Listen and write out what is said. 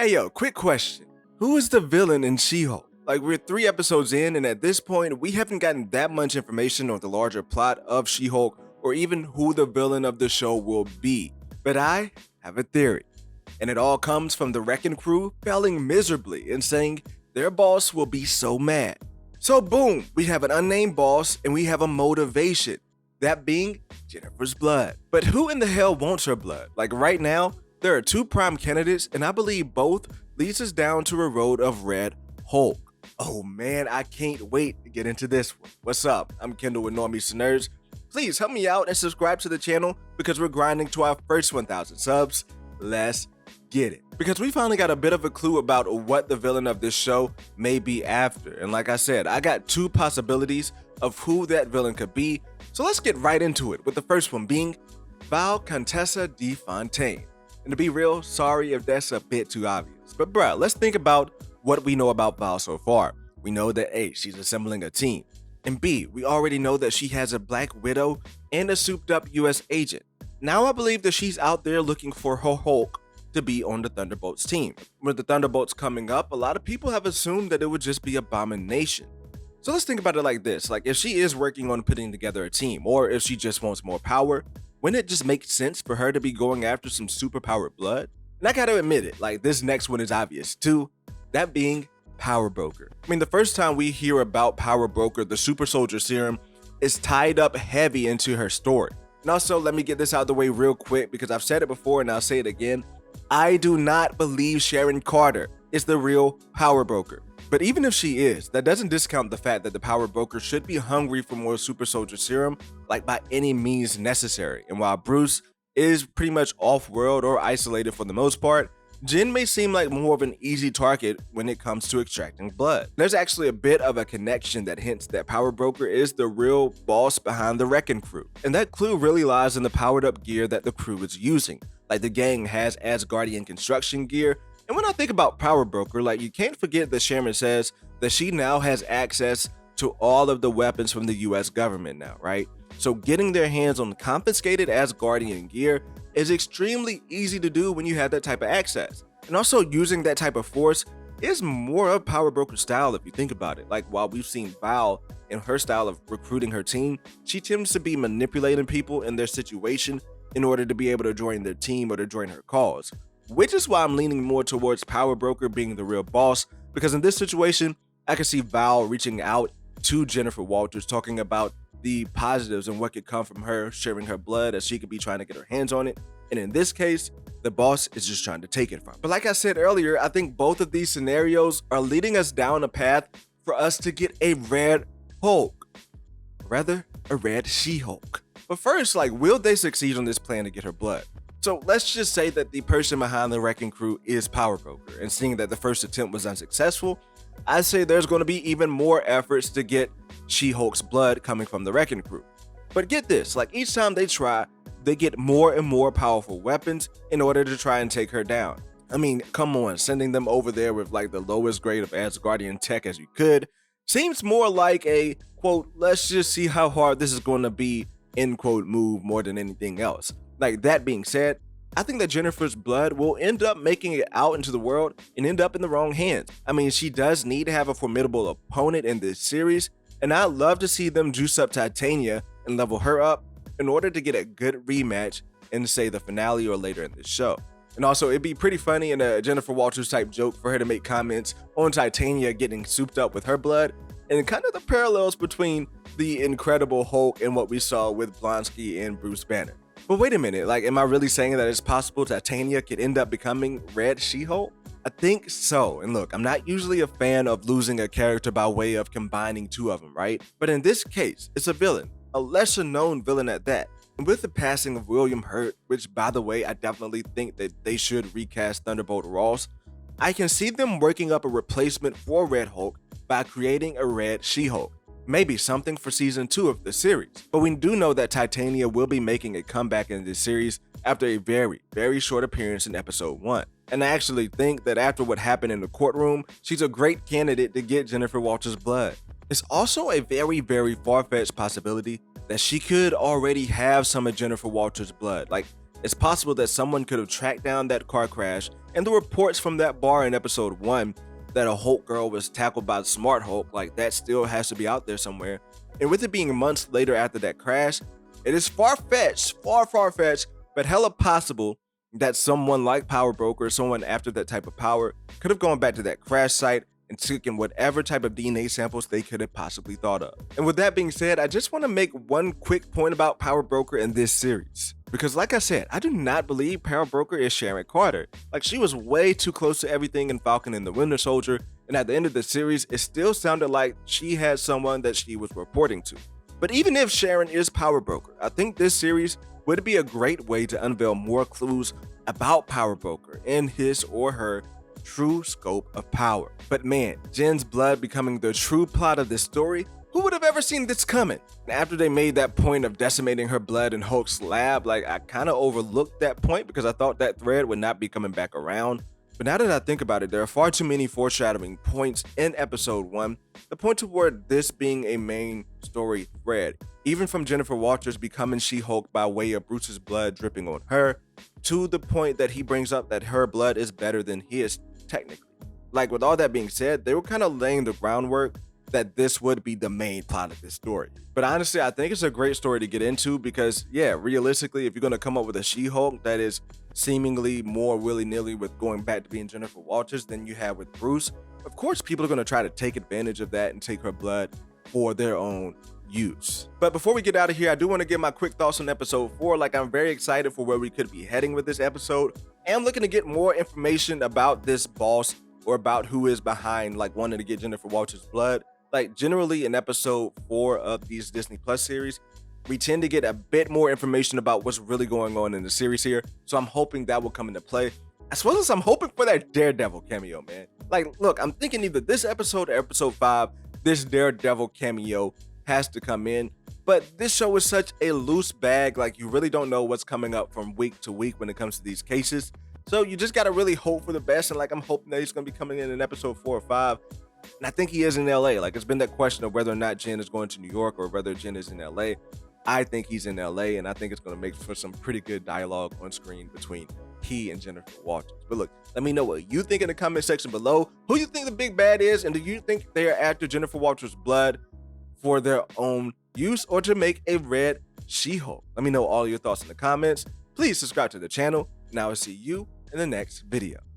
Hey yo, quick question. Who is the villain in She-Hulk? Like, we're 3 episodes in, and at this point, we haven't gotten that much information on the larger plot of She-Hulk or even who the villain of the show will be. But I have a theory, and it all comes from the Wrecking Crew failing miserably and saying their boss will be so mad. So boom, we have an unnamed boss and we have a motivation, that being Jennifer's blood. But who in the hell wants her blood? Like right now, there are two prime candidates, and I believe both leads us down to a road of Red Hulk. Oh man, I can't wait to get into this one. What's up? I'm Kendall with Normies and Nerds. Please help me out and subscribe to the channel because we're grinding to our first 1,000 subs. Let's get it. Because we finally got a bit of a clue about what the villain of this show may be after. And like I said, I got two possibilities of who that villain could be. So let's get right into it with the first one being Val Contessa de Fontaine. And to be real, sorry if that's a bit too obvious. But bruh, let's think about what we know about Val so far. We know that A, she's assembling a team. And B, we already know that she has a Black Widow and a souped up US agent. Now I believe that she's out there looking for her Hulk to be on the Thunderbolts team. With the Thunderbolts coming up, a lot of people have assumed that it would just be Abomination. So let's think about it like this. Like if she is working on putting together a team, or if she just wants more power, wouldn't it just make sense for her to be going after some superpowered blood? And I gotta admit it, like this next one is obvious too, that being Power Broker. I mean, the first time we hear about Power Broker, the super soldier serum is tied up heavy into her story. And also, let me get this out of the way real quick because I've said it before and I'll say it again. I do not believe Sharon Carter is the real Power Broker. But even if she is, that doesn't discount the fact that the Power Broker should be hungry for more super soldier serum, like by any means necessary. And while Bruce is pretty much off-world or isolated for the most part, Jen may seem like more of an easy target when it comes to extracting blood. There's actually a bit of a connection that hints that Power Broker is the real boss behind the Wrecking Crew. And that clue really lies in the powered up gear that the crew is using. Like the gang has Asgardian construction gear. And when I think about Power Broker, like you can't forget that Sharon says that she now has access to all of the weapons from the US government now, right? So getting their hands on confiscated Asgardian gear is extremely easy to do when you have that type of access. And also using that type of force is more of Power Broker style if you think about it. Like while we've seen Val in her style of recruiting her team, she tends to be manipulating people in their situation in order to be able to join their team or to join her cause. Which is why I'm leaning more towards Power Broker being the real boss, because in this situation, I can see Val reaching out to Jennifer Walters talking about the positives and what could come from her sharing her blood as she could be trying to get her hands on it. And in this case, the boss is just trying to take it from her. But like I said earlier, I think both of these scenarios are leading us down a path for us to get a Red Hulk. Or rather, a Red She-Hulk. But first, like, will they succeed on this plan to get her blood? So let's just say that the person behind the Wrecking Crew is Power Broker, and seeing that the first attempt was unsuccessful, I say there's going to be even more efforts to get She-Hulk's blood coming from the Wrecking Crew. But get this, like each time they try, they get more and more powerful weapons in order to try and take her down. I mean, come on, sending them over there with like the lowest grade of Asgardian tech as you could seems more like a, quote, let's just see how hard this is going to be, end quote, move more than anything else. Like that being said, I think that Jennifer's blood will end up making it out into the world and end up in the wrong hands. I mean, she does need to have a formidable opponent in this series, and I'd love to see them juice up Titania and level her up in order to get a good rematch in, say, the finale or later in this show. And also, it'd be pretty funny in a Jennifer Walters type joke for her to make comments on Titania getting souped up with her blood, and kind of the parallels between the Incredible Hulk and what we saw with Blonsky and Bruce Banner. But wait a minute, like, am I really saying that it's possible Titania could end up becoming Red She-Hulk? I think so. And look, I'm not usually a fan of losing a character by way of combining two of them, right? But in this case, it's a villain, a lesser known villain at that. And with the passing of William Hurt, which by the way, I definitely think that they should recast Thunderbolt Ross, I can see them working up a replacement for Red Hulk by creating a Red She-Hulk. Maybe something for season 2 of the series. But we do know that Titania will be making a comeback in this series after a very, very short appearance in episode 1. And I actually think that after what happened in the courtroom, she's a great candidate to get Jennifer Walters' blood. It's also a very, very far-fetched possibility that she could already have some of Jennifer Walters' blood. Like, It's possible that someone could have tracked down that car crash and the reports from that bar in episode 1 that a Hulk girl was tackled by Smart Hulk, like that still has to be out there somewhere. And with it being months later after that crash, it is far-fetched, far-fetched, but hella possible that someone like Power Broker, someone after that type of power, could have gone back to that crash site and taken whatever type of DNA samples they could have possibly thought of. And with that being said, I just want to make one quick point about Power Broker in this series. Because like I said, I do not believe Power Broker is Sharon Carter. Like, she was way too close to everything in Falcon and the Winter Soldier, and at the end of the series, it still sounded like she had someone that she was reporting to. But even if Sharon is Power Broker, I think this series would be a great way to unveil more clues about Power Broker and his or her true scope of power. But man, Jen's blood becoming the true plot of this story, who would have ever seen this coming? After they made that point of decimating her blood in Hulk's lab, like, I kind of overlooked that point because I thought that thread would not be coming back around. But now that I think about it, there are far too many foreshadowing points in episode 1 that point toward this being a main story thread. Even from Jennifer Walters becoming She-Hulk by way of Bruce's blood dripping on her, to the point that he brings up that her blood is better than his, technically. Like, with all that being said, they were kind of laying the groundwork that this would be the main plot of this story. But honestly, I think it's a great story to get into because, yeah, realistically, if you're going to come up with a She-Hulk that is seemingly more willy-nilly with going back to being Jennifer Walters than you have with Bruce, of course people are going to try to take advantage of that and take her blood for their own use. But before we get out of here, I do want to give my quick thoughts on episode 4. Like, I'm very excited for where we could be heading with this episode. And I'm looking to get more information about this boss or about who is behind, like, wanting to get Jennifer Walters' blood. Like, generally in episode 4 of these Disney Plus series, we tend to get a bit more information about what's really going on in the series here. So I'm hoping that will come into play. As well as I'm hoping for that Daredevil cameo, man. Like, look, I'm thinking either this episode or episode 5, this Daredevil cameo has to come in. But this show is such a loose bag, like, you really don't know what's coming up from week to week when it comes to these cases. So you just gotta really hope for the best, and like, I'm hoping that he's gonna be coming in episode 4 or 5. And I think he is in LA. Like, it's been that question of whether or not Jen is going to New York or whether Jen is in LA. I think he's in LA, and I think it's going to make for some pretty good dialogue on screen between he and Jennifer Walters. But look, let me know what you think in the comment section below. Who you think the big bad is, and do you think they are after Jennifer Walters' blood for their own use or to make a red She-Hulk? Let me know all your thoughts in the comments. Please subscribe to the channel, and I will see you in the next video.